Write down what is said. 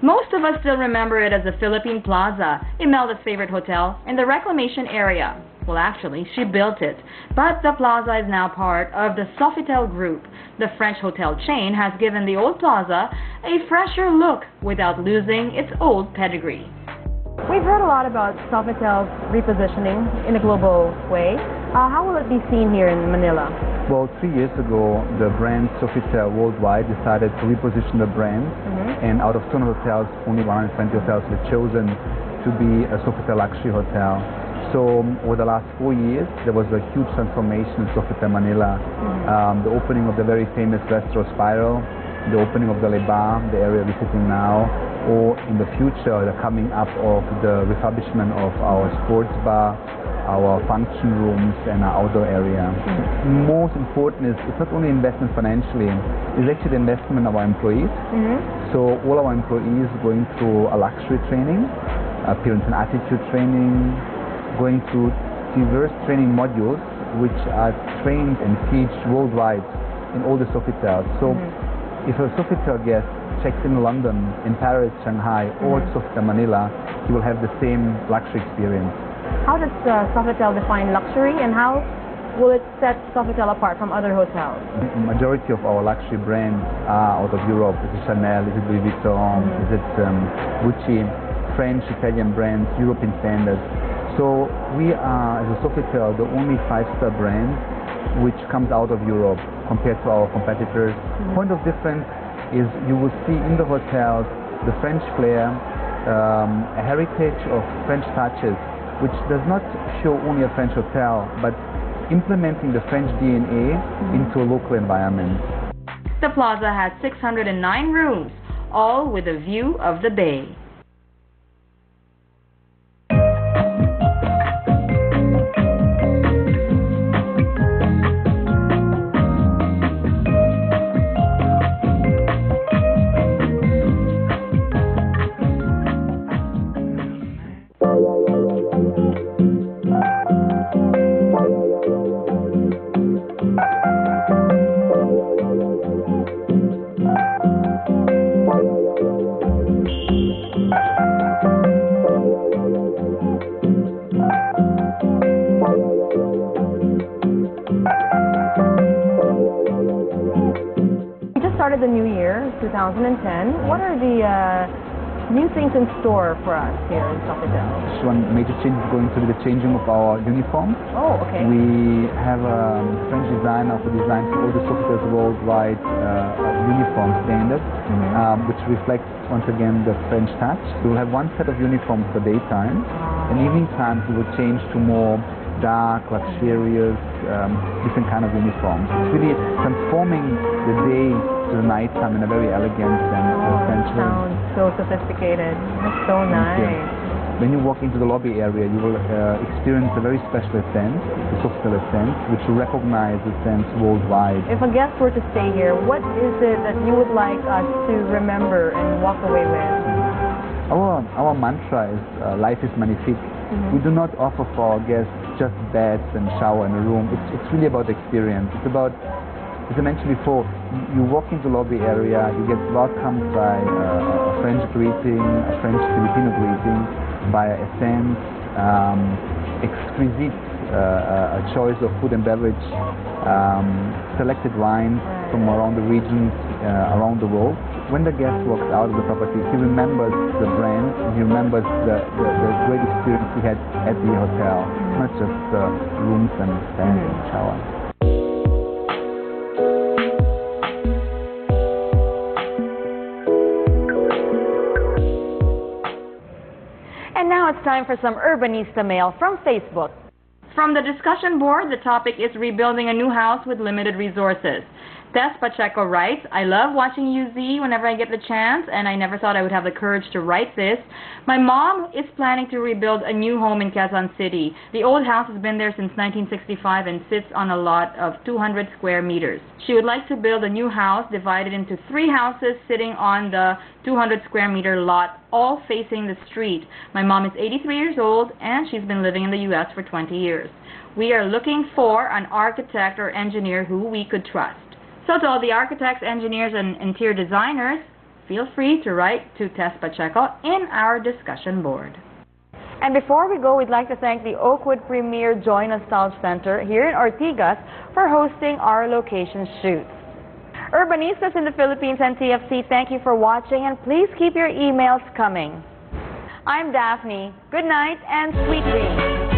Most of us still remember it as the Philippine Plaza, Imelda's favorite hotel in the reclamation area. Well, actually, she built it, but the plaza is now part of the Sofitel group. The French hotel chain has given the old plaza a fresher look without losing its old pedigree. We've heard a lot about Sofitel's repositioning in a global way. How will it be seen here in Manila? Well, 3 years ago, the brand Sofitel worldwide decided to reposition the brand, and out of 200 hotels, only 120 hotels were chosen to be a Sofitel luxury hotel. So over the last 4 years, there was a huge transformation in Sofitel Manila. The opening of the very famous Restaurant Spiral, the opening of the Le Bar, the area we're sitting now, or in the future, the coming up of the refurbishment of our sports bar, our function rooms, and our outdoor area. Most important is it's not only investment financially, it's actually the investment of our employees. So all our employees going through a luxury training, appearance and attitude training, going through diverse training modules which are trained and taught worldwide in all the Sofitels. So if a Sofitel guest checks in London, in Paris, Shanghai, or Sofitel Manila, he will have the same luxury experience. How does Sofitel define luxury, and how will it set Sofitel apart from other hotels? The majority of our luxury brands are out of Europe. Is it Chanel, is it Louis Vuitton, is it Gucci, French, Italian brands, European standards. So we are, as a Sofitel, the only five-star brand which comes out of Europe compared to our competitors. Point of difference is you will see in the hotels the French flair, a heritage of French touches, which does not show only a French hotel, but implementing the French DNA into a local environment. The plaza has 609 rooms, all with a view of the bay. The new year, 2010. What are the new things in store for us here in Sofitel? One major change is going to be the changing of our uniforms. Oh, okay. We have a French designer who designed all the Sofitel's worldwide uniform standards, which reflects once again the French touch. We will have one set of uniforms for daytime, and evening times we will change to more dark, luxurious, different kind of uniforms. It's really transforming the day to the nighttime in a very elegant and French way. Sounds so sophisticated. That's so nice. When you walk into the lobby area, you will experience a very special scent, the Sofitel scent, which will recognize the scent worldwide. If a guest were to stay here, what is it that you would like us to remember and walk away with? Our mantra is life is magnifique. We do not offer for our guests just beds and shower in a room. It's really about experience. It's about, as I mentioned before, you walk into the lobby area, you get welcomed by a French greeting, a French Filipino greeting, by a sense, exquisite a choice of food and beverage, selected wines from around the regions, around the world. When the guest walks out of the property, he remembers the brand, and he remembers the great experience he had at the hotel, not just the rooms and beds and showers. And now it's time for some Urbanista mail from Facebook. From the discussion board, the topic is rebuilding a new house with limited resources. Tess Pacheco writes, I love watching UZ whenever I get the chance, and I never thought I would have the courage to write this. My mom is planning to rebuild a new home in Quezon City. The old house has been there since 1965 and sits on a lot of 200 square meters. She would like to build a new house divided into 3 houses sitting on the 200 square meter lot, all facing the street. My mom is 83 years old, and she's been living in the U.S. for 20 years. We are looking for an architect or engineer who we could trust. So to all the architects, engineers, and interior designers, feel free to write to Tess Pacheco in our discussion board. And before we go, we'd like to thank the Oakwood Premier Joy Nostalgia Center here in Ortigas for hosting our location shoots. Urbanistas in the Philippines and TFC, thank you for watching, and please keep your emails coming. I'm Daphne. Good night and sweet dreams.